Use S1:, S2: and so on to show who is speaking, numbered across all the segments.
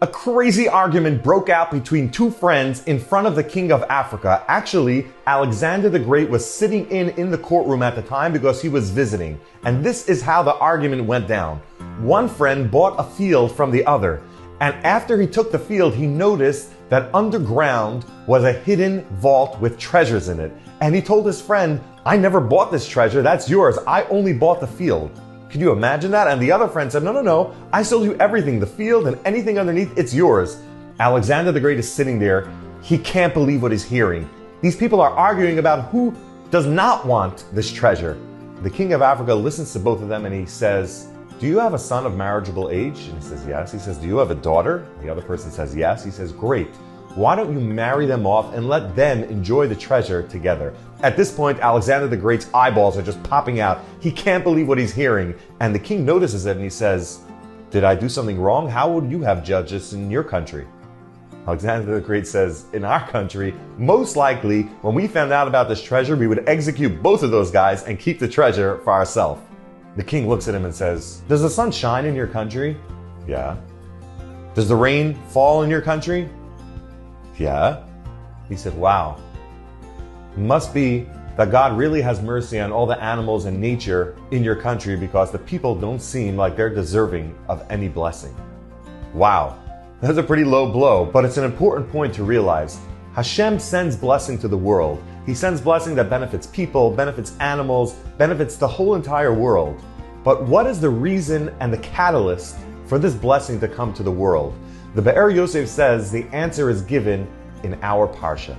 S1: A crazy argument broke out between two friends in front of the king of Africa. Actually, Alexander the Great was sitting in the courtroom at the time because he was visiting. And this is how the argument went down. One friend bought a field from the other. And after he took the field, he noticed that underground was a hidden vault with treasures in it. And he told his friend, "I never bought this treasure, that's yours. I only bought the field." Can you imagine that? And the other friend said, no, I sold you everything, the field and anything underneath, it's yours. Alexander the Great is sitting there. He can't believe what he's hearing. These people are arguing about who does not want this treasure. The king of Africa listens to both of them and he says, "Do you have a son of marriageable age?" And he says, "Yes." He says, "Do you have a daughter?" The other person says, "Yes." He says, "Great. Why don't you marry them off and let them enjoy the treasure together?" At this point, Alexander the Great's eyeballs are just popping out. He can't believe what he's hearing. And the king notices it and he says, "Did I do something wrong? How would you have judged this in your country?" Alexander the Great says, "In our country, most likely, when we found out about this treasure, we would execute both of those guys and keep the treasure for ourselves." The king looks at him and says, "Does the sun shine in your country?" "Yeah." "Does the rain fall in your country?" "Yeah." He said, "Wow. Must be that God really has mercy on all the animals and nature in your country because the people don't seem like they're deserving of any blessing." Wow. That's a pretty low blow, but it's an important point to realize. Hashem sends blessing to the world. He sends blessing that benefits people, benefits animals, benefits the whole entire world. But what is the reason and the catalyst for this blessing to come to the world? The Behar Yosef says the answer is given in our parsha.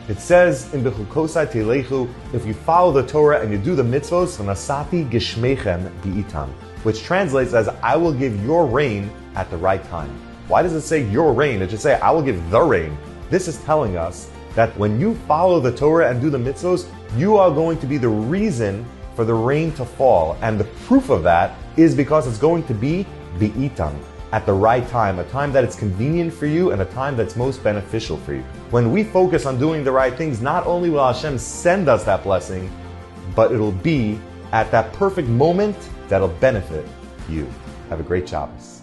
S1: It says in Bechukosai Tilechu, if you follow the Torah and you do the mitzvos, Nasati Geshmechem Bi'itam, which translates as I will give your rain at the right time. Why does it say your rain? It should say I will give the rain. This is telling us that when you follow the Torah and do the mitzvos, you are going to be the reason for the rain to fall. And the proof of that is because it's going to be Bi'itam, at the right time, a time that it's convenient for you and a time that's most beneficial for you. When we focus on doing the right things, not only will Hashem send us that blessing, but it'll be at that perfect moment that'll benefit you. Have a great Shabbos.